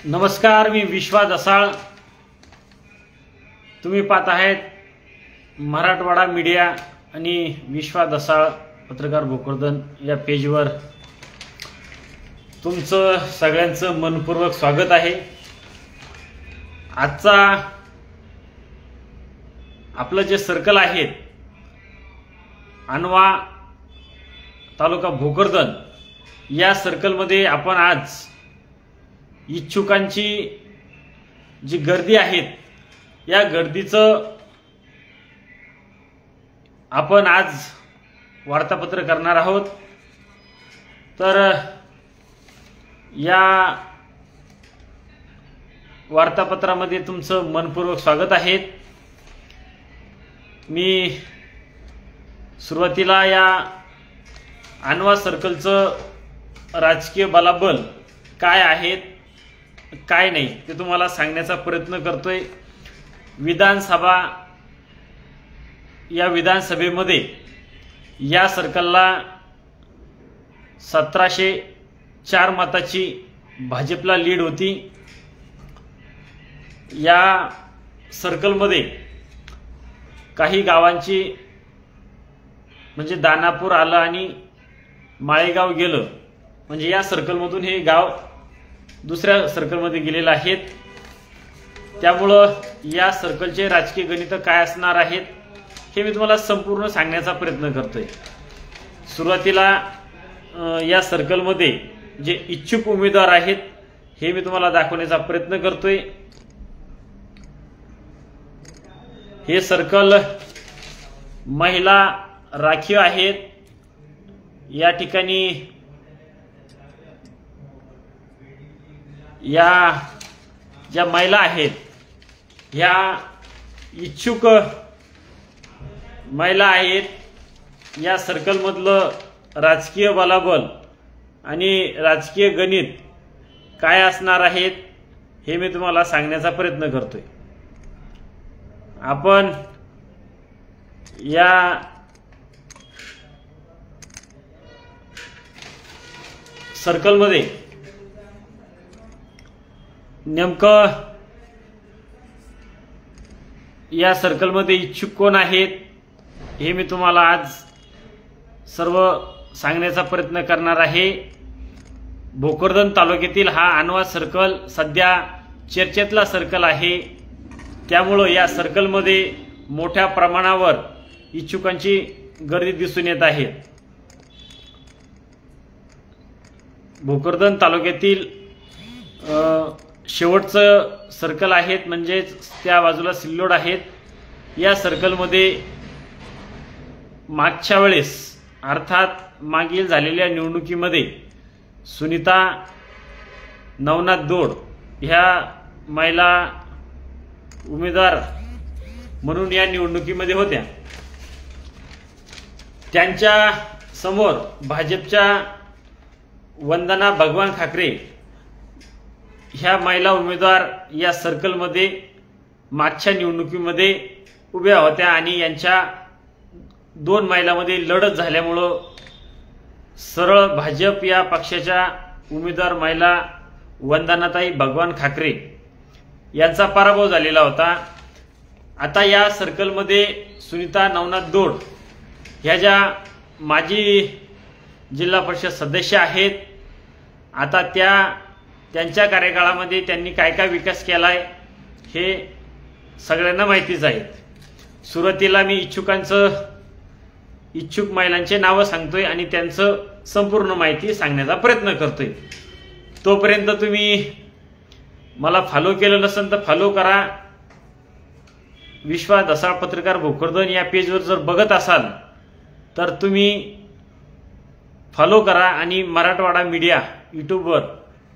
नमस्कार, मी विश्वा दसाळ। तुम्ही पाहत आहेत मराठवाडा मीडिया आणि विश्वा दसाळ पत्रकार भोकरदन या पेजवर तुमचं सगळ्यांचं मनपूर्वक स्वागत आहे। आजचा आपलं जे सर्कल आहे अनवा तालुका भोकरदन या सर्कलमध्ये आपण आज इच्छुकांची जी गर्दी आहे या गर्दीचं आपण आज वार्तापत्र करणार आहोत। तर या वार्तापत्रामध्ये तुमचं मनपूर्वक स्वागत आहे। मी सुरुवातीला या अनवा सर्कलचं राजकीय बलाबल काय आहेत काय नाही ते तुम्हाला सांगण्याचा प्रयत्न करतोय। या विधानसभेमध्ये या सर्कलला 1704 मताची भाजपला लीड होती। या सर्कलमध्ये काही गावांची म्हणजे दानापूर आलं आणि माळेगाव गेलं, म्हणजे या सर्कलमधून हे गाव दुसऱ्या सर्कलमध्ये गेलेले आहेत। त्यामुळं या सर्कलचे राजकीय गणित काय असणार आहेत हे मी तुम्हाला संपूर्ण सांगण्याचा प्रयत्न करतोय। सुरुवातीला या सर्कलमध्ये जे इच्छुक उमेदवार आहेत हे मी तुम्हाला दाखवण्याचा प्रयत्न करतोय। हे सर्कल महिला राखीव आहेत। या ठिकाणी या ज्या महिला आहेत ह्या इच्छुक महिला आहेत। या सर्कलमधलं राजकीय बलाबल आणि राजकीय गणित काय असणार आहेत हे मी तुम्हाला सांगण्याचा प्रयत्न करतोय। आपण या सर्कलमध्ये नेमकं या सर्कलमध्ये इच्छुक कोण आहेत हे मी तुम्हाला आज सर्व सांगण्याचा प्रयत्न करणार आहे। भोकरदन तालुक्यातील हा अनवा सर्कल सध्या चर्चेतला सर्कल आहे। त्यामुळे या सर्कलमध्ये मोठ्या प्रमाणावर इच्छुकांची गर्दी दिसून येत आहे। भोकरदन तालुक्यातील शेवटचं सर्कल आहेत, म्हणजे त्या बाजूला सिल्लोड आहेत। या सर्कलमध्ये मागच्या वेळेस अर्थात मागील झालेल्या निवडणुकीमध्ये सुनीता नवनाथ दोड ह्या महिला उमेदवार म्हणून या निवडणुकीमध्ये होत्या। त्यांच्या समोर भाजपच्या वंदना भगवान ठाकरे ह्या महिला उमेदवार या सर्कलमध्ये मागच्या निवडणुकीमध्ये उभ्या होत्या आणि यांच्या दोन महिलांमध्ये लढत झाल्यामुळं सरळ भाजप या पक्षाच्या उमेदवार महिला वंदनाताई भगवान ठाकरे यांचा पराभव झालेला होता। आता या सर्कलमध्ये सुनीता नवनाथ दोड ह्या ज्या माजी जिल्हा परिषद सदस्य आहेत, आता त्यांच्या कार्यकाळामध्ये त्यांनी काय काय विकास केलाय हे सगळ्यांना माहितीच आहे। सुरुवातीला मी इच्छुक महिलांचे नाव सांगतोय आणि त्यांचं संपूर्ण माहिती सांगण्याचा प्रयत्न करतोय। तोपर्यंत तुम्ही मला फॉलो केलं नसेल तर फॉलो करा। विश्वा दसाळ पत्रकार भोकरदन या पेजवर जर बघत असाल तर तुम्ही फॉलो करा आणि मराठवाडा मीडिया यूट्यूबवर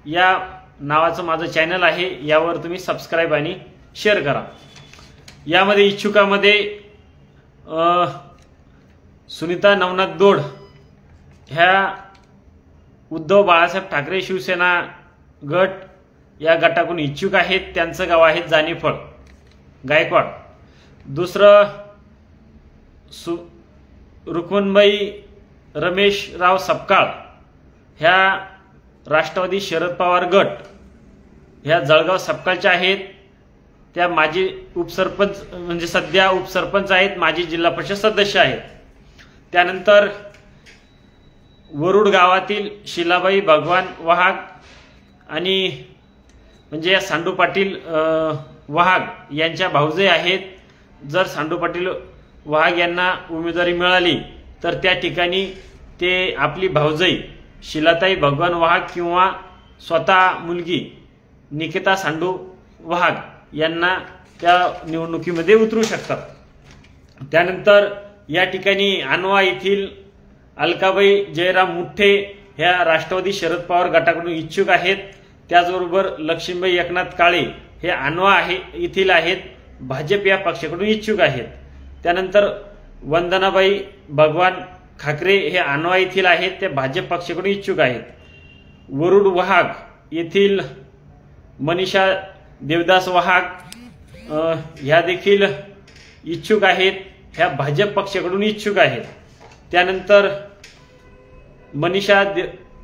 या नावाचं माझं चॅनल आहे, यावर तुम्ही सबस्क्राईब आणि शेअर करा। यामध्ये इच्छुकामध्ये सुनीता नवनाथ दोड ह्या उद्धव बाळासाहेब ठाकरे शिवसेना गट या गटाकडून इच्छुक आहेत। त्यांचं गाव आहे जानेफळ गायकवाड। दुसरं रुक्मनबाई रमेशराव सपकाळ ह्या राष्ट्रवादी शरद पवार गट ह्या जळगाव सपकाळच्या आहेत, त्या माजी उपसरपंच म्हणजे सध्या उपसरपंच आहेत, माजी जिल्हा परिषद सदस्य आहेत. त्यानंतर वरुड गावातील शिलाबाई भगवान वाघ आणि म्हणजे या सांडू पाटील वाघ यांच्या भाऊजे आहेत. जर सांडू पाटील वाघ यांना उमेदवारी मिळाली तर त्या ठिकाणी ते आपली भाऊजई शिलाताई भगवान वाघ किंवा स्वतः मुलगी निकिता सांडू वाघ यांना त्या निवडणुकीमध्ये उतरू शकतात. त्यानंतर या ठिकाणी आणवा येथील अलकाबाई जयराम मुठ्ठे ह्या राष्ट्रवादी शरद पवार गटाकडून इच्छुक आहेत. त्याचबरोबर लक्ष्मीबाई एकनाथ काळे हे आणवा येथील आहेत, भाजप या पक्षाकडून इच्छुक आहेत. त्यानंतर वंदनाबाई भगवान खाकरे हे आणवा येथील आहेत, ते भाजप पक्षाकडून इच्छुक आहेत. वरुड वाघ येथील मनीषा देवदास वाघ ह्या देखील इच्छुक आहेत, ह्या भाजप पक्षाकडून इच्छुक आहेत. त्यानंतर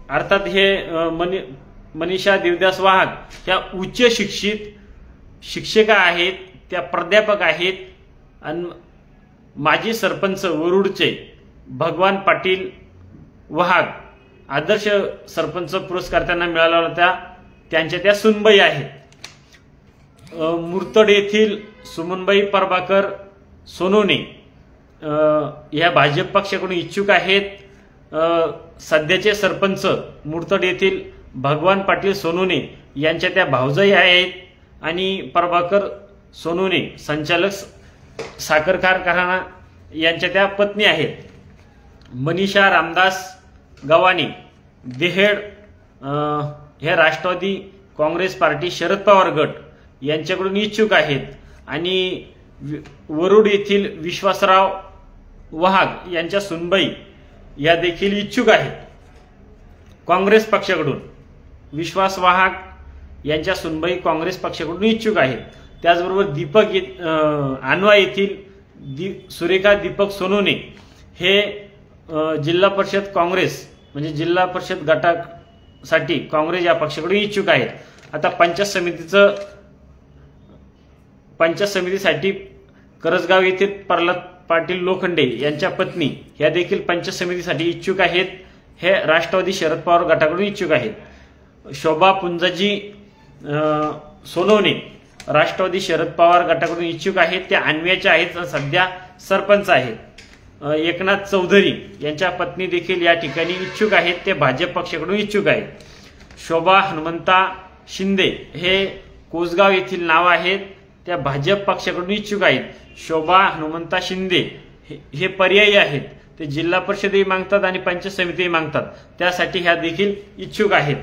अर्थात हे मनीषा देवदास वाघ ह्या उच्च शिक्षित शिक्षिका आहेत, त्या प्राध्यापक आहेत. आणि माजी सरपंच वरुडचे भगवान पाटील वाघ आदर्श सरपंच पुरस्कार त्यांना मिळाला होता, त्यांच्या त्या सुनबाई आहेत. मुर्तड येथील सुमनबाई प्रभाकर सोनोने या भाजप पक्षाकडून इच्छुक आहेत. सध्याचे सरपंच मुर्तड येथील भगवान पाटील सोनोने यांच्या त्या भाऊजाई आहेत आणि प्रभाकर सोनोने संचालक साखर कारखाना यांच्या त्या पत्नी आहेत. मनीषा रामदास गवानी देहेड हे राष्ट्रवादी काँग्रेस पार्टी शरद पवार गट यांच्याकडून इच्छुक आहेत. आणि वरुड येथील विश्वासराव वाघ यांच्या सुनबाई या देखील इच्छुक आहेत काँग्रेस पक्षाकडून. विश्वास वाघ यांच्या सुनबाई काँग्रेस पक्षाकडून इच्छुक आहेत. त्याचबरोबर आणवा येथील सुरेखा दीपक सोनोने हे जिल्हा परिषद काँग्रेस म्हणजे जिल्हा परिषद गटासाठी काँग्रेस या पक्षाकडून इच्छुक आहेत. आता पंचायत समितीसाठी करजगाव येथील प्रल्हाद पाटील लोखंडे यांच्या पत्नी ह्या देखील पंचायत समितीसाठी इच्छुक आहेत, हे राष्ट्रवादी शरद पवार गटाकडून इच्छुक आहेत. शोभा पुंजाजी सोनवणे राष्ट्रवादी शरद पवार गटाकडून इच्छुक आहेत, त्या आणव्याच्या आहेत, सध्या सरपंच आहेत. एकनाथ चौधरी यांच्या पत्नी देखील या ठिकाणी इच्छुक आहेत, ते भाजप पक्षाकडून इच्छुक आहेत. शोभा हनुमंता शिंदे हे कोसगाव येथील नाव आहेत, त्या भाजप पक्षाकडून इच्छुक आहेत. शोभा हनुमंता शिंदे हे पर्यायी आहेत, ते जिल्हा परिषदही मागतात आणि पंचायत समितीही मागतात, त्यासाठी ह्या देखील इच्छुक आहेत.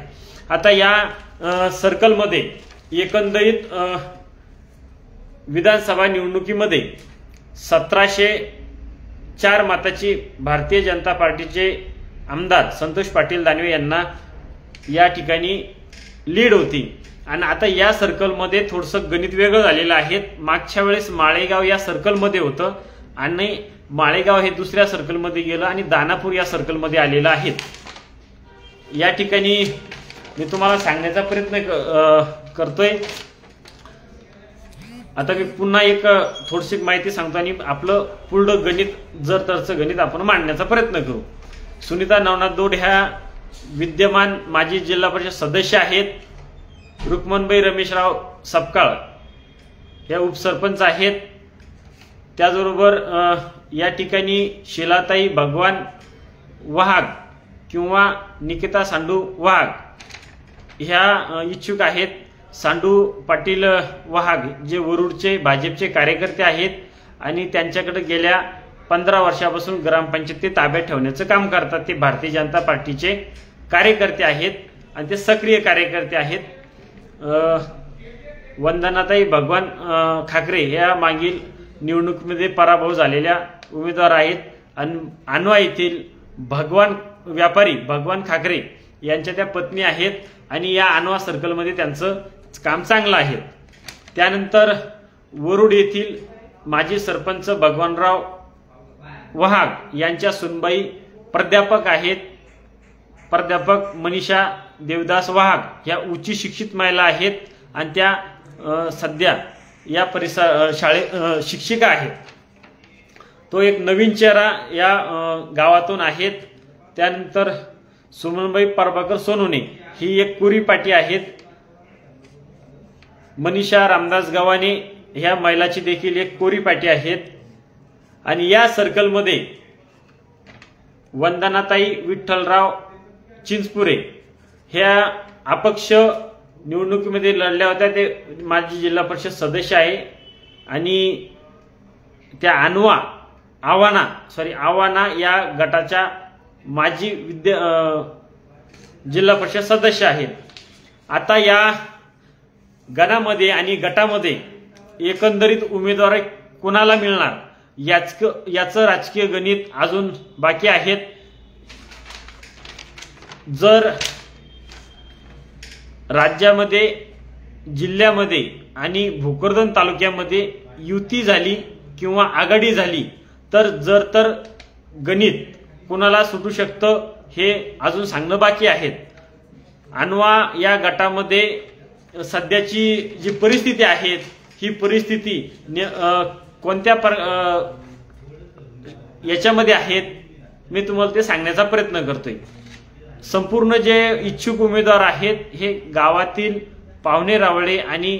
आता या सर्कलमध्ये एकंदरीत विधानसभा निवडणुकीमध्ये 1704 मताची भारतीय जनता पार्टीचे आमदार संतोष पाटील दानवे यांना या ठिकाणी लीड होती. आणि आता या सर्कलमध्ये थोडंसं गणित वेगळं झालेलं आहे. मागच्या वेळेस माळेगाव या सर्कलमध्ये होतं आणि माळेगाव हे दुसऱ्या सर्कलमध्ये गेलं आणि दानापूर या सर्कलमध्ये आलेलं आहे. या ठिकाणी मी तुम्हाला सांगण्याचा प्रयत्न करतोय. आता मी पुन्हा एक थोडीशी माहिती सांगतो आणि आपलं पूर्ण गणित जर तरचं गणित आपण मांडण्याचा प्रयत्न करू. सुनीता नवनाथ दोड ह्या विद्यमान माजी जिल्हा परिषद सदस्य आहेत. रुक्मनबाई रमेशराव सपकाळ या उपसरपंच आहेत. त्याचबरोबर या ठिकाणी शिलाताई भगवान वाघ किंवा निकिता सांडू वाघ ह्या इच्छुक आहेत. सांडू पाटील वाघ जे वरुडचे भाजपचे कार्यकर्ते आहेत आणि त्यांच्याकडे गेल्या 15 वर्षापासून ग्रामपंचायती ताब्यात ठेवण्याचं काम करतात. ते भारतीय जनता पार्टीचे कार्यकर्ते आहेत आणि ते सक्रिय कार्यकर्ते आहेत. वंदनाताई भगवान खाकरे या मागील निवडणुकीमध्ये पराभव झालेल्या उमेदवार आहेत. आणि आणवा येथील व्यापारी भगवान खाकरे यांच्या त्या पत्नी आहेत आणि या आणवा सर्कलमध्ये त्यांचं काम चांगलं आहे. त्यानंतर वरुड येथील माजी सरपंच भगवानराव वाघ यांच्या सुनबाई प्राध्यापक आहेत. प्राध्यापक मनीषा देवदास वाघ या उच्च शिक्षित महिला आहेत आणि त्या सध्या या शिक्षिका आहेत. तो एक नवीन चेहरा या गावातून आहेत. त्यानंतर सुमनबाई प्रभाकर सोनवणे ही एक कोरी पाटी आहेत. मनीषा रामदास गव्हाणे ह्या महिलाची देखील एक कोरी पाटी आहेत. आणि या सर्कलमध्ये वंदनाताई विठ्ठलराव चिंचपुरे ह्या अपक्ष निवडणुकीमध्ये लढल्या होत्या. ते माजी जिल्हा परिषद सदस्य आहे आणि त्या आव्हाना या गटाच्या माजी जिल्हा परिषद सदस्य आहेत. आता या गणामध्ये आणि गटामध्ये एकंदरीत उमेदवार कोणाला मिळणार याचं राजकीय गणित अजून बाकी आहेत. जर राज्यामध्ये, जिल्ह्यामध्ये आणि भोकरदन तालुक्यामध्ये युती झाली किंवा आघाडी झाली तर गणित कुणाला सुटू शकतं हे अजून सांगणं बाकी आहे. अनवा या गटामध्ये सध्याची जी परिस्थिती आहे ही परिस्थिती कोणत्या याच्यामध्ये आहेत मी तुम्हाला ते सांगण्याचा प्रयत्न करतोय. संपूर्ण जे इच्छुक उमेदवार आहेत हे गावातील पाहुणे रावळे आणि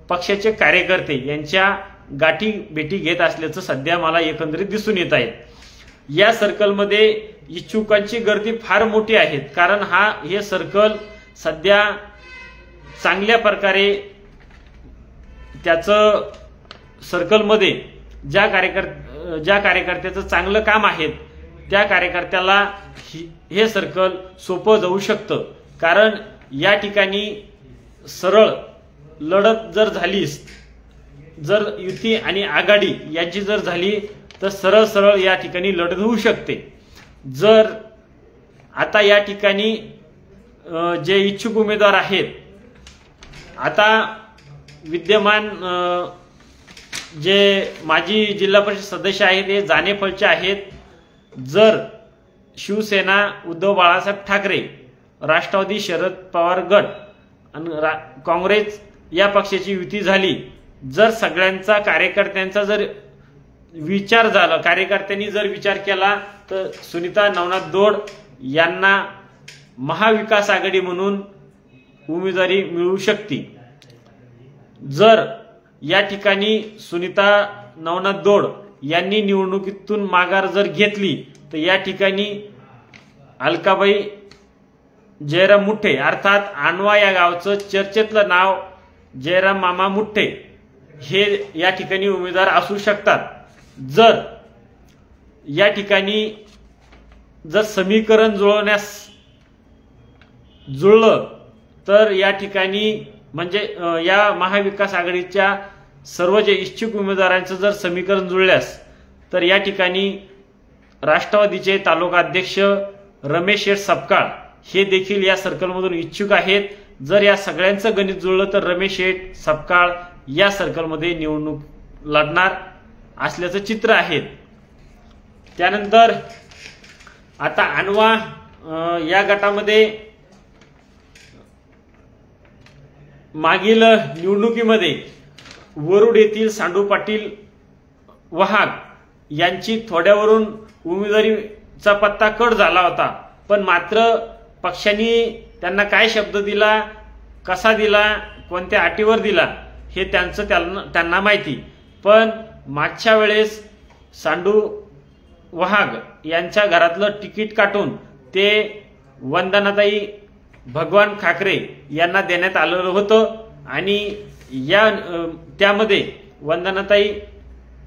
पक्षाचे कार्यकर्ते यांच्या गाठी भेटी घेत असल्याचं सध्या मला एकंदरीत दिसून येत आहे. या सर्कलमध्ये इच्छुकांची गर्दी फार मोठी आहे, कारण हे सर्कल सध्या चांगल्या प्रकारे त्याचं सर्कलमध्ये ज्या कार्यकर्त्याचं चांगलं काम आहे त्या कार्यकर्त्याला हे सर्कल सोपं जाऊ शकतं. कारण या ठिकाणी सरळ लढत जर झालीस, जर युती आणि आघाडी यांची जर झाली तर सरळ या ठिकाणी लढत होऊ शकते. जर आता या ठिकाणी जे इच्छुक उमेदवार आहेत, आता विद्यमान जे माजी जिल्हा परिषद सदस्य आहेत हे जानेफळचे आहेत. जर शिवसेना उद्धव बाळासाहेब ठाकरे, राष्ट्रवादी शरद पवार गट आणि काँग्रेस या पक्षाची युती झाली, जर सगळ्यांचा कार्यकर्त्यांचा जर विचार झाला, कार्यकर्त्यांनी जर विचार केला तर सुनीता नवनाथ दोड यांना महाविकास आघाडी म्हणून उमेदवारी मिळू शकते. जर या ठिकाणी सुनीता नवनाथ दोड यांनी निवडणुकीतून माघार जर घेतली तर या ठिकाणी अलकाबाई जयराम मुठ्ठे अर्थात अनवा या गावचं चर्चेतलं नाव जयराम मामा मुठ्ठे हे या ठिकाणी उमेदवार असू शकतात. जर या ठिकाणी जर समीकरण जुळलं तर या ठिकाणी म्हणजे या महाविकास आघाडीच्या सर्व जे इच्छुक उमेदवारांचं जर समीकरण जुळल्यास तर या ठिकाणी राष्ट्रवादीचे तालुका अध्यक्ष रमेश शेठ सपकाळ हे देखील या सर्कलमधून इच्छुक आहेत. जर या सगळ्यांचं गणित जुळलं तर रमेश शेठ सपकाळ या सर्कलमध्ये निवडणूक लढणार असल्याचं चित्र आहे. त्यानंतर आता अनवा या गटामध्ये मागील निवडणुकीमध्ये वरुड येथील सांडू पाटील वहाग यांची थोड्यावरून उमेदवारीचा पत्ता कट झाला होता, पण मात्र पक्षाने त्यांना काय शब्द दिला, कसा दिला, कोणत्या अटीवर दिला हे त्यांना माहिती. पण मागच्या वेळेस सांडू वहाग यांच्या घरातलं तिकीट काढून ते वंदनाताई भगवान खाकरे यांना देण्यात आलेलं होतं आणि त्यामध्ये वंदनाताई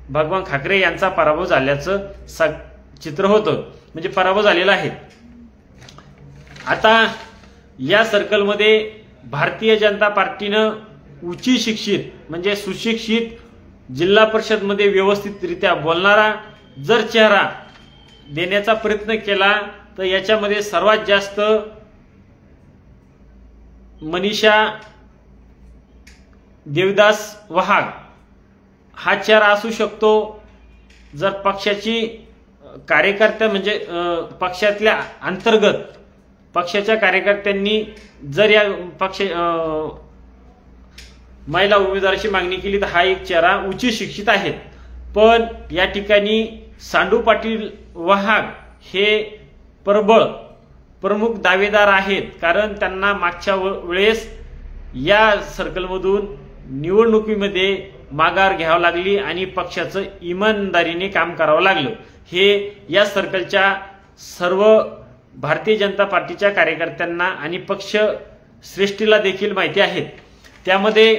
भगवान खाकरे यांचा पराभव झाल्याचं चित्र होतं, म्हणजे पराभव झालेला आहे. आता या सर्कलमध्ये भारतीय जनता पार्टीनं उच्च शिक्षित म्हणजे सुशिक्षित जिल्हा परिषदमध्ये व्यवस्थितरित्या बोलणारा जर चेहरा देण्याचा प्रयत्न केला तर याच्यामध्ये सर्वात जास्त मनीषा देवदास वहाग हा चेहरा असू शकतो. जर पक्षाची कार्यकर्त्या म्हणजे पक्षातल्या अंतर्गत पक्षाच्या कार्यकर्त्यांनी जर या महिला उमेदवाराची मागणी केली तर हा एक चेहरा उच्च शिक्षित आहेत, पण या ठिकाणी सांडू पाटील वहाग हे प्रबळ प्रमुख दावेदार आहेत, कारण त्यांना मागच्या वेळेस या सर्कलमधून निवडणुकीमध्ये माघार घ्यावी लागली आणि पक्षाचं इमानदारीने काम करावं लागलं। हे या सर्कलच्या सर्व भारतीय जनता पार्टीच्या कार्यकर्त्यांना आणि पक्ष श्रेष्ठीला देखील माहिती आहे। त्यामध्ये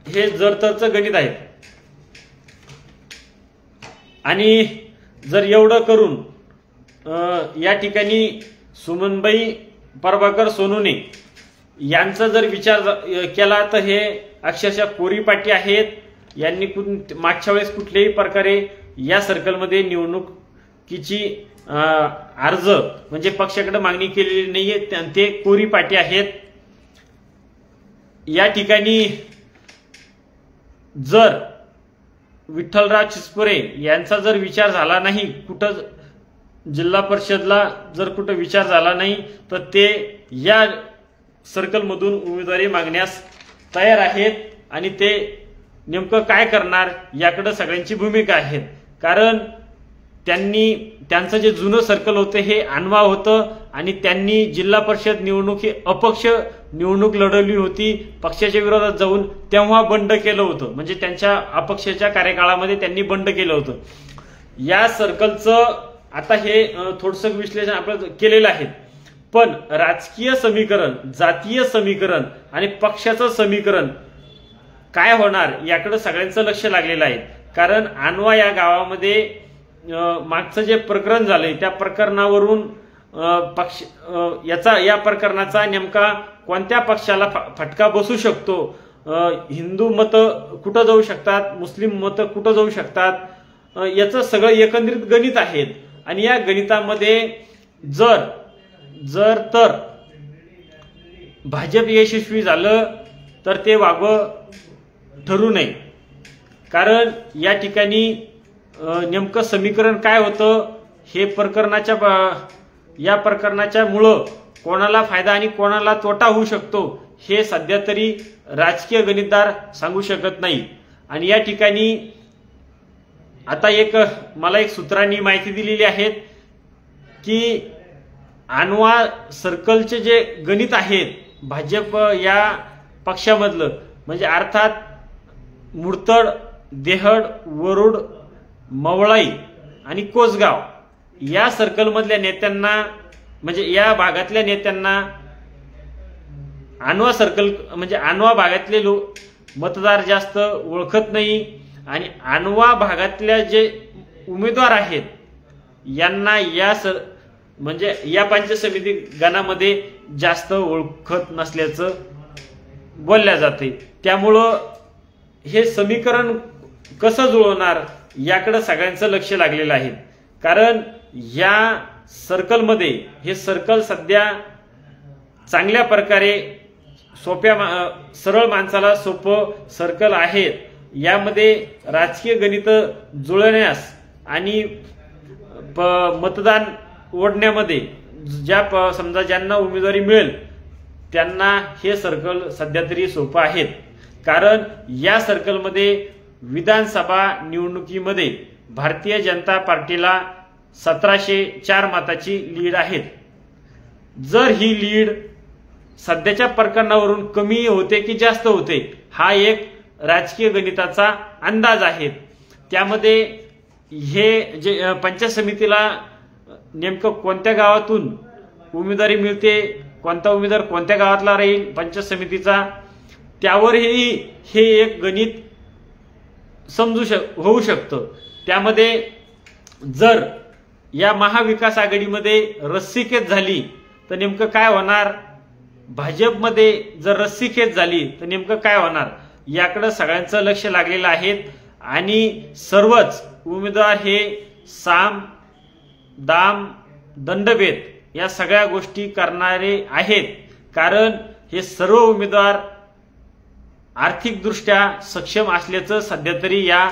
हे जरतरचं गणित आहे आणि जर एवढं करून या ठिकाणी सुमनबाई प्रभाकर सोनवणे यांचा जर विचार केला तर हे अक्षरशः कोरी पाटी आहेत। यांनी मागच्या वेळेस कुठल्याही प्रकारे या सर्कलमध्ये निवडणुकीची अर्ज म्हणजे पक्षाकडे मागणी केलेली नाहीये, ते कोरी पाटी आहेत। या ठिकाणी जर विठ्ठलराव चिचपुरे यांचा जर विचार झाला नाही, कुठं जिल्हा परिषदला जर कुठं विचार झाला नाही, तर ते या सर्कलमधून उमेदवारी मागण्यास तयार आहेत आणि ते नेमकं काय करणार याकडे सगळ्यांची भूमिका आहे। कारण त्यांचं जे जुनं सर्कल होतं हे अनवा होतं आणि त्यांनी जिल्हा परिषद निवडणूक ही अपक्ष निवडणूक लढवली होती, पक्षाच्या विरोधात जाऊन तेव्हा बंड केलं होतं, म्हणजे त्यांच्या अपक्षाच्या कार्यकाळामध्ये त्यांनी बंड केलं होतं। या सर्कलचं आता हे थोडंसं विश्लेषण आपण केलेलं आहे, पण राजकीय समीकरण, जातीय समीकरण आणि पक्षाचं समीकरण काय होणार याकडे सगळ्यांचं लक्ष लागलेलं आहे। कारण अनवा या गावामध्ये मागचं जे प्रकरण झालंय त्या प्रकरणावरून या प्रकरणाचा नेमका कोणत्या पक्षाला फटका बसू शकतो, हिंदू मत कुठं जाऊ शकतात, मुस्लिम मत कुठं जाऊ शकतात, याचं सगळं एकंदरीत गणित आहेत। आणि या गणितामध्ये जर तर भाजप यशस्वी झालं तर ते वागवं ठरू नये, कारण या ठिकाणी नेमकं समीकरण काय होतं हे या प्रकरणाच्या मुळं कोणाला फायदा आणि कोणाला तोटा होऊ शकतो हे सध्या तरी राजकीय गणितदार सांगू शकत नाही। आणि या ठिकाणी आता मला एक सूत्रांनी माहिती दिलेली आहे की अनवा सर्कलचे जे गणित आहेत भाजप या पक्षामधलं, म्हणजे अर्थात मुरतड, देहड, वरुड, मवळाई आणि कोसगाव या सर्कलमधल्या नेत्यांना, म्हणजे या भागातल्या नेत्यांना अनवा सर्कल म्हणजे अनवा भागातले मतदार जास्त ओळखत नाही आणि अनवा भागातल्या जे उमेदवार आहेत यांना म्हणजे या पंचायत समिती गणामध्ये जास्त ओळखत नसल्याचं बोलल्या जाते। त्यामुळं हे समीकरण कसं जुळवणार याकडे सगळ्यांचं लक्ष लागलेलं आहे। कारण या सर्कलमध्ये हे सर्कल सध्या चांगल्या प्रकारे सरळ माणसाला सोपं सर्कल आहे। यामध्ये राजकीय गणित जुळण्यास आणि मतदान ओढण्यामध्ये समजा ज्यांना उमेदवारी मिळेल त्यांना हे सर्कल सध्या तरी सोपं आहे। कारण या सर्कलमध्ये विधानसभा निवडणुकीमध्ये भारतीय जनता पार्टीला 1704 मताची लीड आहे। जर ही लीड सध्याच्या प्रकरणावरून कमी होते की जास्त होते हा एक राजकीय गणिताचा अंदाज आहे। त्यामध्ये हे जे पंचायत समितीला नेमकं कोणत्या गावातून उमेदवारी मिळते, कोणता उमेदवार कोणत्या गावातला राहील पंचायत समितीचा, त्यावरही हे एक गणित होऊ शकतं। त्यामध्ये जर या महाविकास आघाडीमध्ये रस्सीखेच झाली तर नेमकं काय होणार, भाजपमध्ये जर रस्सीखेच झाली तर नेमकं काय होणार याकडे सगळ्यांचं लक्ष लागलेलं आहे। आणि सर्वच उमेदवार हे साम दाम दंडभेद या सगळ्या गोष्टी करणारे आहेत। कारण हे सर्व उमेदवार आर्थिकदृष्ट्या सक्षम असल्याचं सध्या तरी या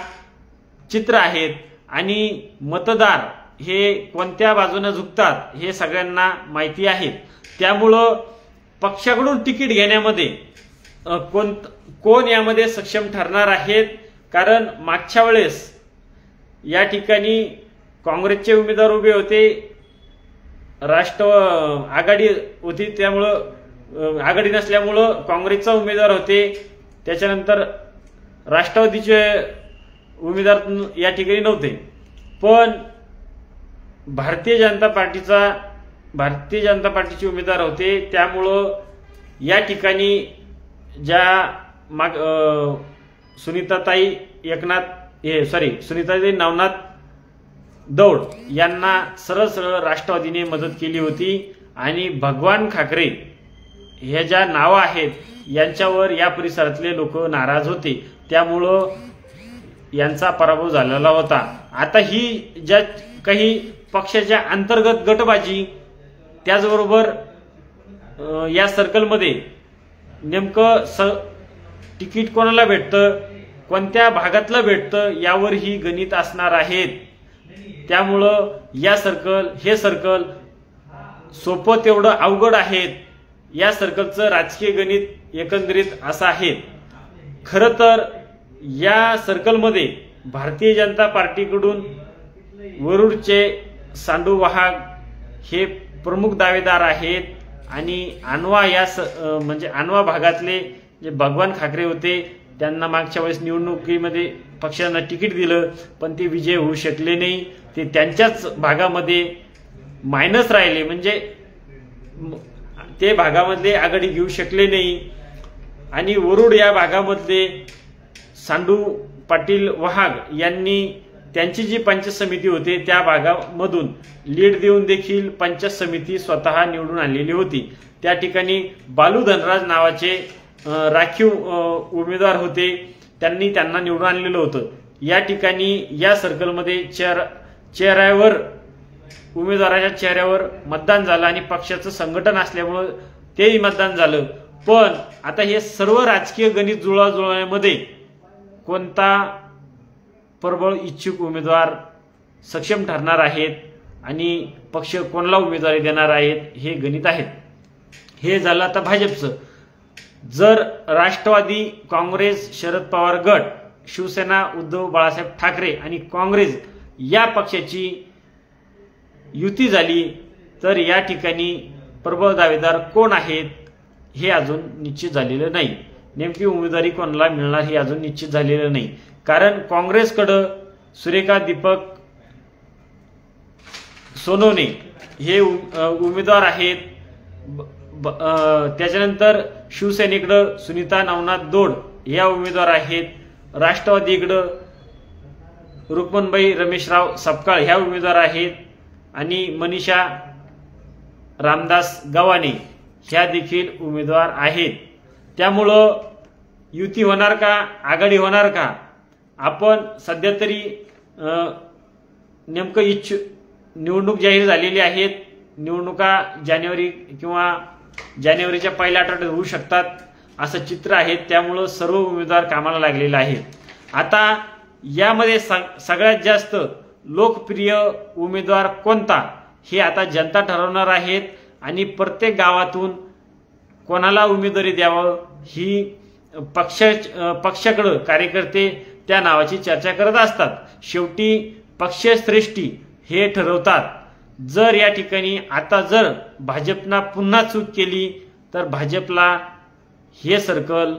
चित्र आहेत आणि मतदार हे कोणत्या बाजूने झुकतात हे सगळ्यांना माहिती आहे। त्यामुळं पक्षाकडून तिकीट घेण्यामध्ये कोण यामध्ये सक्षम ठरणार आहेत, कारण मागच्या वेळेस या ठिकाणी काँग्रेसचे उमेदवार उभे होते, राष्ट्र आघाडी होती त्यामुळं आघाडी नसल्यामुळं काँग्रेसचा उमेदवार होते, त्याच्यानंतर राष्ट्रवादीचे उमेदवार या ठिकाणी नव्हते, पण भारतीय जनता पार्टीचे उमेदवार होते, त्यामुळं या ठिकाणी ज्या सुनीताताई नवनाथ दौड यांना सरळ सरळ राष्ट्रवादीने मदत केली होती आणि भगवान खाकरे हे ज्या नावं आहेत यांच्यावर या परिसरातले लोक नाराज होते, त्यामुळं यांचा पराभव झालेला होता। आता ही ज्या काही पक्षाच्या अंतर्गत गटबाजी, त्याचबरोबर या सर्कलमध्ये नेमकं तिकीट कोणाला भेटतं, कोणत्या भागातलं भेटतं यावर ही गणित असणार आहेत। त्यामुळं हे सर्कल सोपं तेवढं अवघड आहेत। या सर्कलचं राजकीय गणित एकंदरीत असं आहे। खरं तर या सर्कलमध्ये भारतीय जनता पार्टीकडून वरुडचे सांडू वाघ हे प्रमुख दावेदार आहेत आणि आणवा भागातले जे भगवान खाकरे होते त्यांना मागच्या वेळेस निवडणुकीमध्ये पक्षांना तिकीट दिलं, पण ते विजय होऊ शकले नाही। ते त्यांच्याच भागामध्ये मायनस राहिले, म्हणजे ते भागामधले आघाडी घेऊ शकले नाही आणि वरुड या भागामधले सांडू पाटील वाघ यांनी त्यांची जी पंचायत समिती होते त्या भागामधून लीड देऊन देखील पंचायत समिती स्वतः निवडून आणलेली होती। त्या ठिकाणी बालू धनराज नावाचे राखीव उमेदवार होते, त्यांना निवडून आणलेलं होतं। या ठिकाणी या सर्कलमध्ये उमेदवाराच्या चेहऱ्यावर मतदान झालं आणि पक्षाचं संघटन असल्यामुळे तेही मतदान झालं। पण आता हे सर्व राजकीय गणित जुळवण्यामध्ये कोणता प्रबळ इच्छुक उमेदवार सक्षम ठरणार आहेत आणि पक्ष कोणाला उमेदवारी देणार आहेत हे गणित आहेत। हे झालं आता भाजपचं। जर राष्ट्रवादी काँग्रेस, शरद पवार गट, शिवसेना उद्धव बाळासाहेब ठाकरे आणि काँग्रेस या पक्षाची युती झाली तर या ठिकाणी प्रबळ दावेदार कोण आहेत हे अजून निश्चित झालेलं नाही। नेमकी उमेदवारी कोणाला मिळणार हे अजून निश्चित झालेलं नाही, कारण काँग्रेसकडे सुरेखा दीपक सोनवणे हे उमेदवार आहेत, त्याच्यानंतर शिवसेनेकडे सुनीता नवनाथ दौड या उमेदवार आहेत, राष्ट्रवादीकडे रुक्मणबाई रमेशराव सपकाळ ह्या उमेदवार आहेत आणि मनीषा रामदास गव्हाणे ह्या देखील उमेदवार आहेत। त्यामुळं युती होणार का, आघाडी होणार का, आपण सध्या तरी नेमकं निवडणूक जाहीर झालेली आहेत। निवडणुका जानेवारीच्या पहिल्या आठवड्यात होऊ शकतात असं चित्र आहे, त्यामुळं सर्व उमेदवार कामाला लागलेले आहेत। आता यामध्ये सगळ्यात जास्त लोकप्रिय उमेदवार कोणता हे आता जनता ठरवणार आहेत आणि प्रत्येक गावातून कोणाला उमेदवारी द्यावं ही पक्षाकडे कार्यकर्ते त्या नावाची चर्चा करत असतात। शेवटी पक्षश्रेष्ठी हे ठरवतात। जर या ठिकाणी आता जर भाजपना पुन्हा चूक केली तर भाजपला हे सर्कल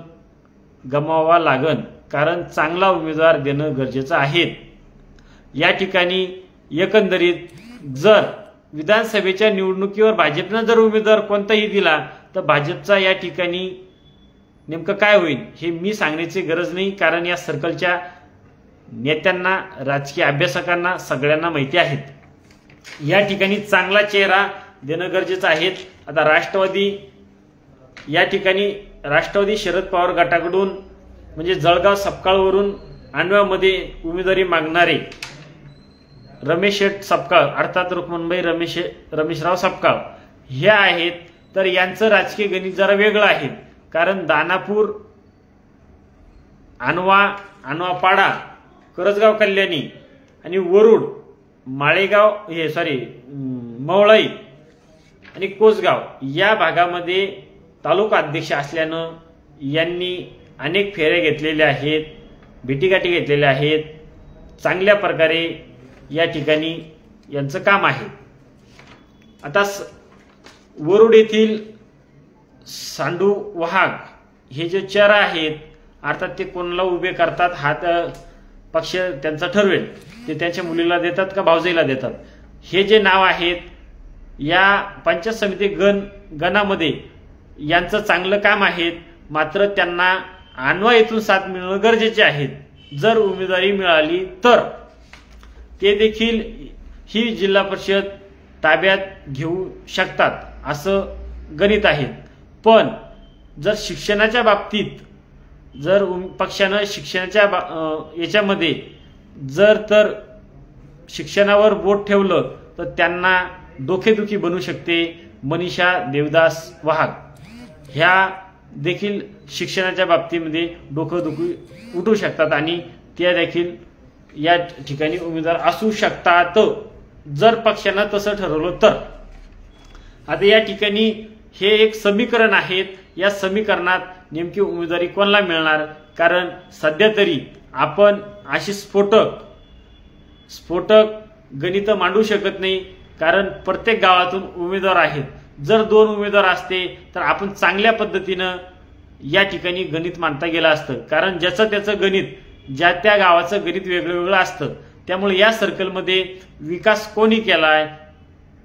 गमावावा लागेल, कारण चांगला उमेदवार देणं गरजेचं आहे। या ठिकाणी एकंदरीत जर विधानसभेच्या निवडणुकीवर भाजपनं जर उमेदवार कोणताही दिला तर भाजपचा या ठिकाणी नेमकं काय होईल हे मी सांगण्याची गरज नाही, कारण या सर्कलच्या नेत्यांना, राजकीय अभ्यासकांना सगळ्यांना माहिती आहेत। या ठिकाणी चांगला चेहरा देणं गरजेचं आहे। आता राष्ट्रवादी शरद पवार गटाकडून म्हणजे जळगाव सपकाळवरून आणव्यामध्ये उमेदवारी मागणारे रमेश सपकाळ अर्थात रुक्मणबाई रमेशराव सपकाळ हे आहेत, तर यांचं राजकीय गणित जरा वेगळं आहे, कारण दानापूर, आणवापाडा, करजगाव कल्याणी आणि वरुड, मवळई आणि कोसगाव या भागामध्ये तालुका अध्यक्ष असल्यानं यांनी अनेक फेऱ्या घेतलेल्या आहेत, भेटीगाठी घेतलेल्या आहेत, चांगल्या प्रकारे या ठिकाणी यांचं काम आहे। आता वरुड येथील सांडू वाहक हे जे चेहरा आहेत, अर्थात ते कोणाला उभे करतात हा पक्ष त्यांचा ठरवेल, ते त्यांच्या मुलीला देतात का भावजाईला देतात। हे जे नाव आहेत या पंचायत समिती गणामध्ये यांचं चांगलं काम आहे, मात्र त्यांना अन्वयातून साथ मिळणं गरजेचे आहे। जर उमेदवारी मिळाली तर ते देखील ही जिल्हा परिषद ताब्यात घेऊ शकतात असं गणित आहे। पण जर शिक्षणाच्या बाबतीत जर पक्षानं शिक्षणाच्या याच्यामध्ये जर तर शिक्षणावर बोट ठेवलं तर त्यांना डोकेदुखी बनू शकते। मनीषा देवदास वाहक ह्या देखील शिक्षणाच्या बाबतीमध्ये डोकेदुखी उठू शकतात आणि त्या देखील या ठिकाणी उमेदवार असू शकतात जर पक्षानं तसं ठरवलं तर। आता या ठिकाणी हे एक समीकरण आहे, या समीकरणात नेमकी उमेदवारी कोणाला मिळणार, कारण सध्या तरी आपण अशी स्फोटक गणित मांडू शकत नाही, कारण प्रत्येक गावातून उमेदवार आहेत। जर 2 उमेदवार असते तर आपण चांगल्या पद्धतीनं या ठिकाणी गणित मांडता गेलं असतं, कारण ज्याचं त्याचं गणित ज्या त्या गावाचं गणित वेगळं असतं। त्यामुळे या सर्कलमध्ये विकास कोणी केलाय,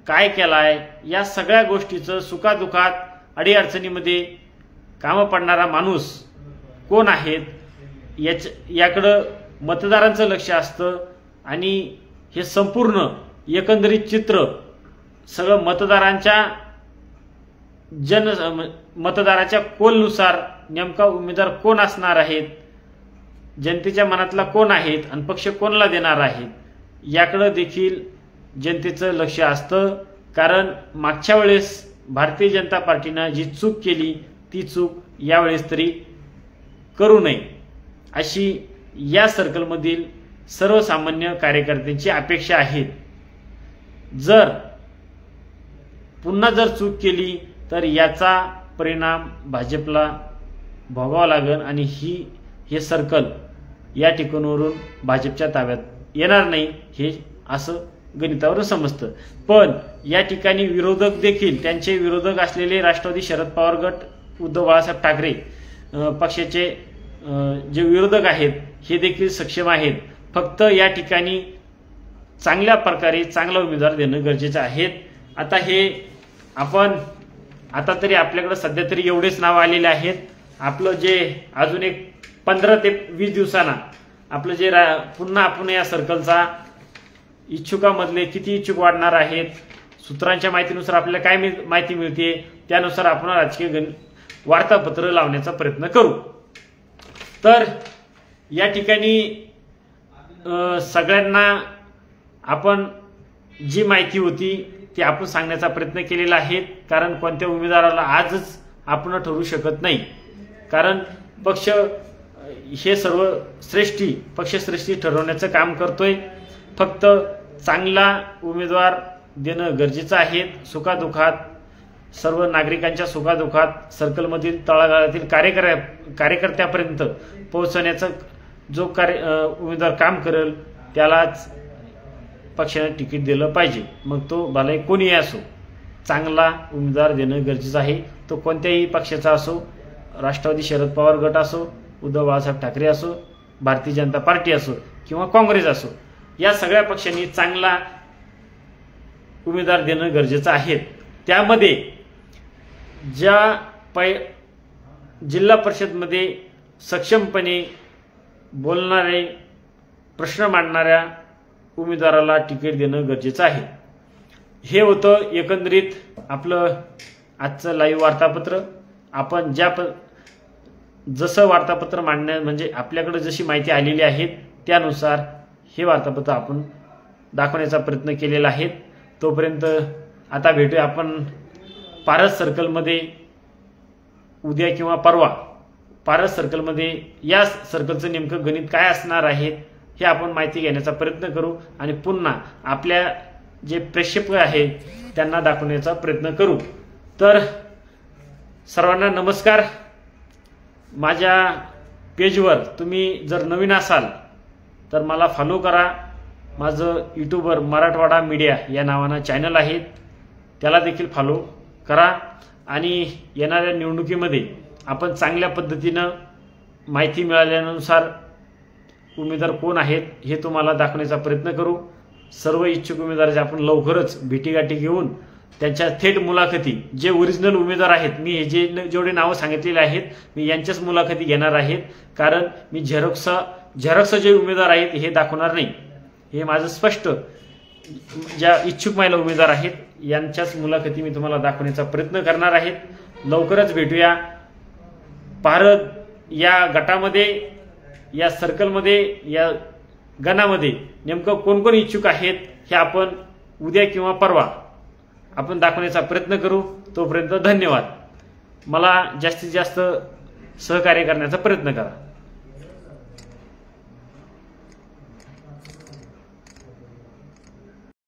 काय केलाय, या सगळ्या गोष्टीचं सुखादुखात अडीअडचणीमध्ये कामं पडणारा माणूस कोण आहेत याकडं मतदारांचं लक्ष असतं आणि हे संपूर्ण एकंदरीत चित्र सगळं मतदाराच्या कोलनुसार नेमका उमेदवार कोण असणार आहेत, जनतेच्या मनातला कोण आहेत आणि पक्ष कोणाला देणार आहेत याकडे देखील जनतेचं लक्ष असतं। कारण मागच्या वेळेस भारतीय जनता पार्टीनं जी चूक केली ती चूक यावेळेस तरी करू नये अशी या सर्कलमधील सर्वसामान्य कार्यकर्त्यांची अपेक्षा आहे। जर पुन्हा चूक केली तर याचा परिणाम भाजपला भोगावा लागेल आणि हे सर्कल या ठिकाणावरून भाजपच्या ताब्यात येणार नाही हे असं गणितावरून समजतं। पण या ठिकाणी विरोधक देखील त्यांचे विरोधक असलेले राष्ट्रवादी शरद पवार गट, उद्धव बाळासाहेब ठाकरे पक्षाचे जे विरोधक आहेत हे देखील सक्षम आहेत। फक्त या ठिकाणी चांगल्या प्रकारे चांगला उमेदवार देणं गरजेचं आहे। आता हे आपण आता तरी आपल्याकडे सध्या तरी एवढेच नाव आलेले आहेत। आपलं जे अजून एक 15 ते 20 दिवसांना आपलं जे पुन्हा आपण या सर्कलचा इच्छुकामधले किती इच्छुक वाढणार आहेत, सूत्रांच्या माहितीनुसार आपल्याला काय माहिती मिळते त्यानुसार आपण राजकीय वार्तापत्र लावण्याचा प्रयत्न करू। तर या ठिकाणी सगळ्यांना आपण जी माहिती होती ती आपण सांगण्याचा प्रयत्न केलेला आहे, कारण कोणत्या उमेदवाराला आजच आपण ठरवू शकत नाही, कारण पक्ष हे सर्व पक्षश्रेष्ठी ठरवण्याचं काम करतोय। फक्त चांगला उमेदवार देणं गरजेचं आहे। सुखादुखात सर्व नागरिकांच्या सुखादुखात सर्कलमधील तळागाळातील कार्यकर्त्यापर्यंत पोहोचण्याचं जो उमेदवार काम करेल त्यालाच पक्षाने तिकीट दिलं पाहिजे, मग तो भले कोणीही असो चांगला उमेदवार देणं गरजेचं आहे। तो कोणत्याही पक्षाचा असो, राष्ट्रवादी शरद पवार गट असो, उद्धव बाळासाहेब ठाकरे असो, भारतीय जनता पार्टी असो किंवा काँग्रेस असो, या सगळ्या पक्षांनी चांगला उमेदवार देणं गरजेचं आहे। त्यामध्ये जिल्हा परिषदमध्ये सक्षमपणे बोलणारे, प्रश्न मांडणाऱ्या उमेदवाराला तिकीट देणं गरजेचं आहे। हे होतं एकंदरीत आपलं आजचं लाईव्ह वार्तापत्र। आपण जसं वार्तापत्र म्हणजे आपल्याकडे जशी माहिती आलेली आहे त्यानुसार हे वार्तापत्र आपण दाखवण्याचा प्रयत्न केलेला आहे। तोपर्यंत आता भेटूया आपण पारस सर्कलमध्ये उद्या किंवा परवा। पारस सर्कलमध्ये या सर्कलचं नेमकं गणित काय असणार आहे हे आपण माहिती घेण्याचा प्रयत्न करू आणि पुन्हा आपल्या जे प्रेक्षक आहेत त्यांना दाखवण्याचा प्रयत्न करू। तर सर्वांना नमस्कार। माझ्या पेजवर तुम्ही जर नवीन असाल तर मला फॉलो करा। माझं यूट्यूबवर मराठवाडा मीडिया या नावानं चॅनल आहे, त्याला देखील फॉलो करा। आणि येणाऱ्या निवडणुकीमध्ये आपण चांगल्या पद्धतीनं माहिती मिळाल्यानुसार उमेदवार कोण आहेत हे तुम्हाला दाखवण्याचा प्रयत्न करू। सर्व इच्छुक उमेदवारांची आपण लवकरच भेटीगाठी घेऊन त्यांच्या थेट मुलाखती, जे ओरिजिनल उमेदवार आहेत, मी हे जेवढे नावं सांगितलेले आहेत मी यांच्याच मुलाखती घेणार आहेत, कारण मी झेरॉक्स जे उमेदवार आहेत हे दाखवणार नाही। हे माझं स्पष्ट, ज्या इच्छुक महिला उमेदवार आहेत यांच्याच मुलाखती मी तुम्हाला दाखवण्याचा प्रयत्न करणार आहेत। लवकरच भेटूया। भारत या गटामध्ये, या सर्कलमध्ये, या गणामध्ये नेमकं कोण कोण इच्छुक आहेत हे आपण उद्या किंवा परवा आपण दाखवण्याचा प्रयत्न करू। तोपर्यंत धन्यवाद। मला जास्तीत जास्त सहकार्य करण्याचा प्रयत्न करा।